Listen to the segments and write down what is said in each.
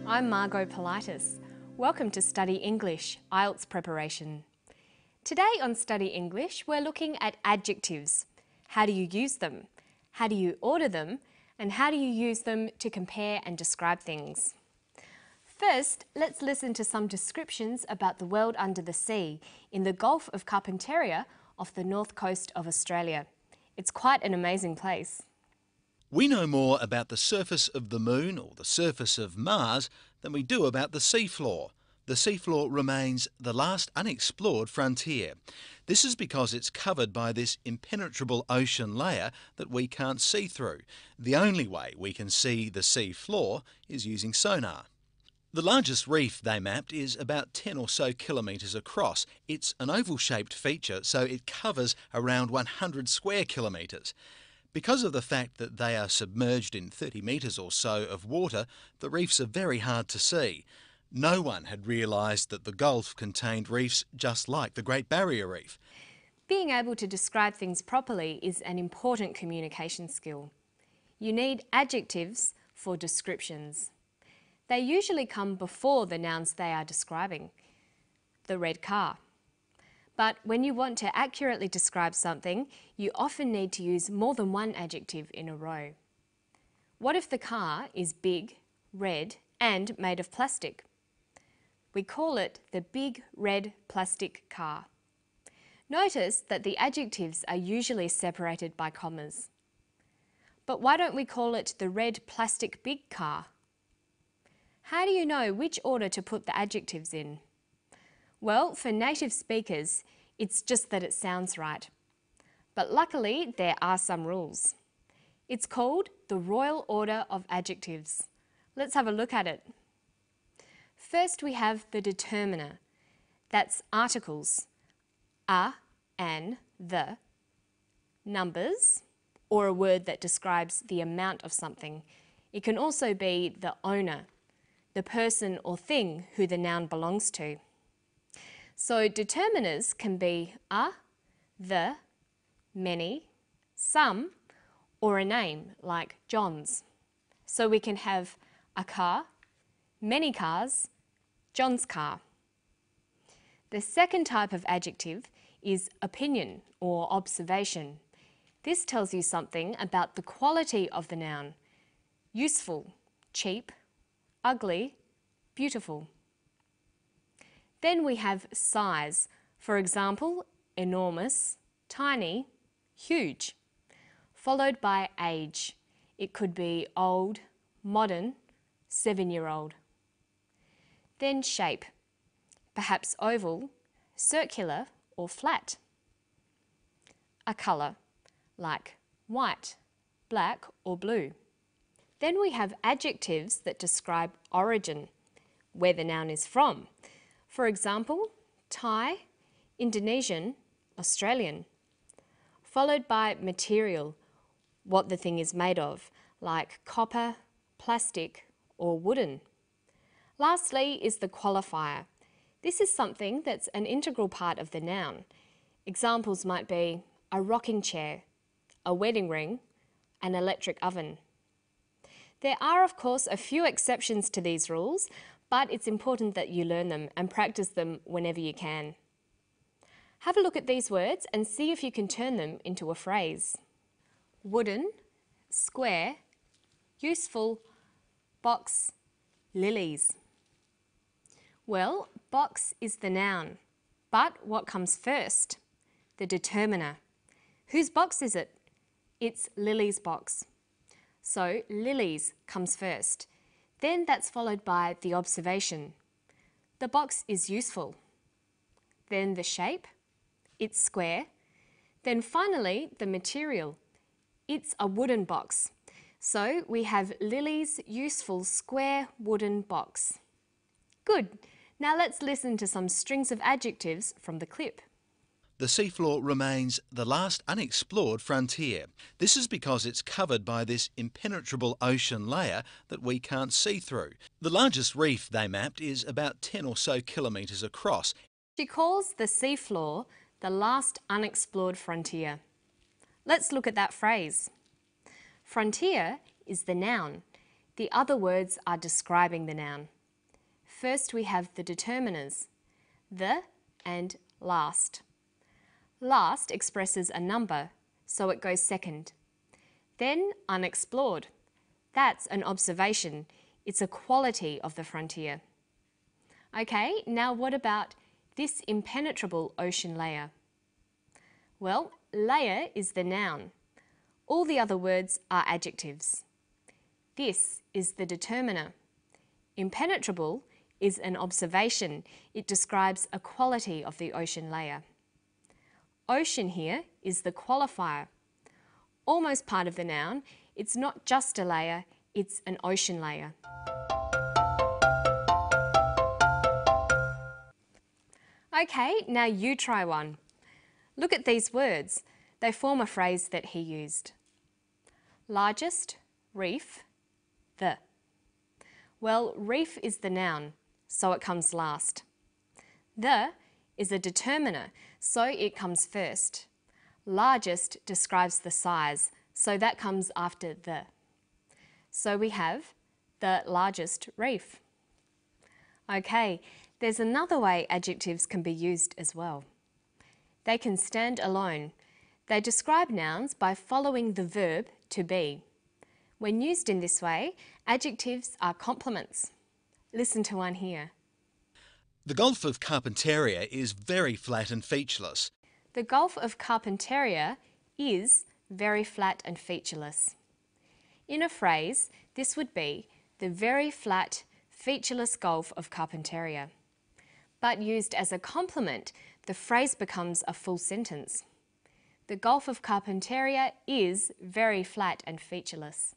I'm Margot Politis. Welcome to Study English, IELTS preparation. Today on Study English, we're looking at adjectives. How do you use them? How do you order them? And how do you use them to compare and describe things? First, let's listen to some descriptions about the world under the sea in the Gulf of Carpentaria off the north coast of Australia. It's quite an amazing place. We know more about the surface of the Moon or the surface of Mars than we do about the seafloor. The seafloor remains the last unexplored frontier. This is because it's covered by this impenetrable ocean layer that we can't see through. The only way we can see the seafloor is using sonar. The largest reef they mapped is about 10 or so kilometres across. It's an oval-shaped feature, so it covers around 100 square kilometres. Because of the fact that they are submerged in 30 metres or so of water, the reefs are very hard to see. No one had realised that the Gulf contained reefs just like the Great Barrier Reef. Being able to describe things properly is an important communication skill. You need adjectives for descriptions. They usually come before the nouns they are describing. The red car. But when you want to accurately describe something, you often need to use more than one adjective in a row. What if the car is big, red, and made of plastic? We call it the big red plastic car. Notice that the adjectives are usually separated by commas. But why don't we call it the red plastic big car? How do you know which order to put the adjectives in? Well, for native speakers, it's just that it sounds right. But luckily, there are some rules. It's called the Royal Order of Adjectives. Let's have a look at it. First, we have the determiner. That's articles, a, an, the. Numbers, or a word that describes the amount of something. It can also be the owner, the person or thing who the noun belongs to. So determiners can be a, the, many, some, or a name like John's. So we can have a car, many cars, John's car. The second type of adjective is opinion or observation. This tells you something about the quality of the noun. Useful, cheap, ugly, beautiful. Then we have size. For example, enormous, tiny, huge. Followed by age. It could be old, modern, 7-year-old. Then shape. Perhaps oval, circular or flat. A colour, like white, black or blue. Then we have adjectives that describe origin, where the noun is from. For example, Thai, Indonesian, Australian. Followed by material, what the thing is made of, like copper, plastic or wooden. Lastly is the qualifier. This is something that's an integral part of the noun. Examples might be a rocking chair, a wedding ring, an electric oven. There are, of course, a few exceptions to these rules, but it's important that you learn them and practice them whenever you can. Have a look at these words and see if you can turn them into a phrase. Wooden, square, useful, box, lilies. Well, box is the noun, but what comes first? The determiner. Whose box is it? It's Lily's box. So lilies comes first. Then that's followed by the observation. The box is useful. Then the shape. It's square. Then finally the material. It's a wooden box. So we have Lily's useful square wooden box. Good. Now let's listen to some strings of adjectives from the clip. The seafloor remains the last unexplored frontier. This is because it's covered by this impenetrable ocean layer that we can't see through. The largest reef they mapped is about 10 or so kilometres across. She calls the seafloor the last unexplored frontier. Let's look at that phrase. Frontier is the noun. The other words are describing the noun. First we have the determiners, the and last. Last expresses a number, so it goes second. Then unexplored. That's an observation. It's a quality of the frontier. Okay, now what about this impenetrable ocean layer? Well, layer is the noun. All the other words are adjectives. This is the determiner. Impenetrable is an observation. It describes a quality of the ocean layer. Ocean here is the qualifier. Almost part of the noun, it's not just a layer, it's an ocean layer. Okay, now you try one. Look at these words. They form a phrase that he used. Largest, reef, the. Well, reef is the noun, so it comes last. The is a determiner, so it comes first. Largest describes the size, so that comes after the. So we have the largest reef. Okay, there's another way adjectives can be used as well. They can stand alone. They describe nouns by following the verb to be. When used in this way, adjectives are complements. Listen to one here. The Gulf of Carpentaria is very flat and featureless. The Gulf of Carpentaria is very flat and featureless. In a phrase, this would be the very flat, featureless Gulf of Carpentaria. But used as a complement, the phrase becomes a full sentence. The Gulf of Carpentaria is very flat and featureless.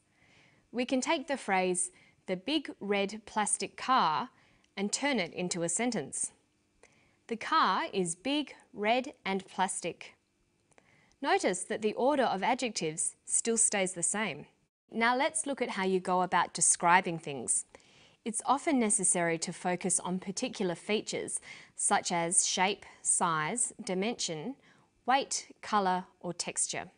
We can take the phrase, the big red plastic car, and turn it into a sentence. The car is big, red and plastic. Notice that the order of adjectives still stays the same. Now let's look at how you go about describing things. It's often necessary to focus on particular features such as shape, size, dimension, weight, colour or texture.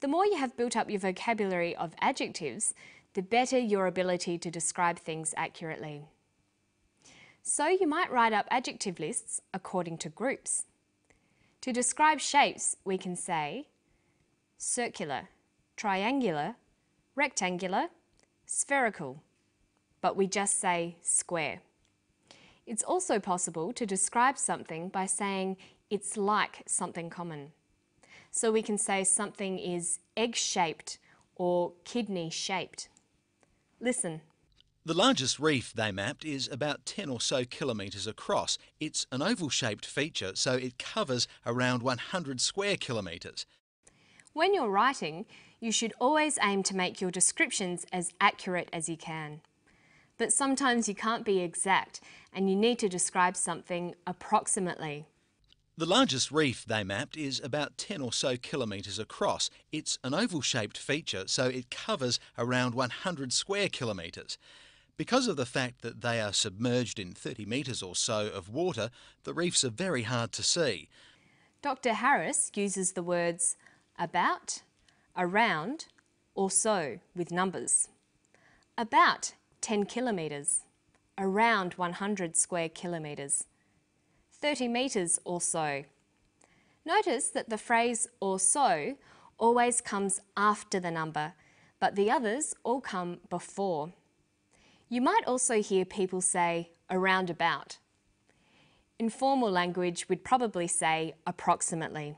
The more you have built up your vocabulary of adjectives, the better your ability to describe things accurately. So you might write up adjective lists according to groups. To describe shapes, we can say circular, triangular, rectangular, spherical, but we just say square. It's also possible to describe something by saying it's like something common. So we can say something is egg-shaped or kidney-shaped. Listen. The largest reef they mapped is about 10 or so kilometres across. It's an oval-shaped feature, so it covers around 100 square kilometres. When you're writing, you should always aim to make your descriptions as accurate as you can. But sometimes you can't be exact and you need to describe something approximately. The largest reef they mapped is about 10 or so kilometres across. It's an oval-shaped feature, so it covers around 100 square kilometres. Because of the fact that they are submerged in 30 metres or so of water, the reefs are very hard to see. Dr. Harris uses the words about, around, or so with numbers. About 10 kilometres, around 100 square kilometres, 30 metres or so. Notice that the phrase or so always comes after the number, but the others all come before. You might also hear people say around about. In formal language, we'd probably say approximately.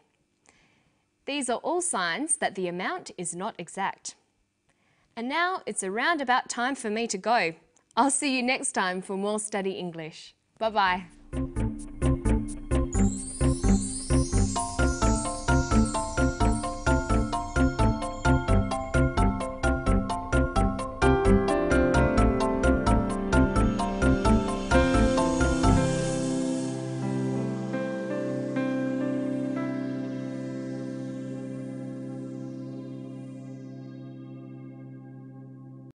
These are all signs that the amount is not exact. And now it's around about time for me to go. I'll see you next time for more Study English. Bye-bye.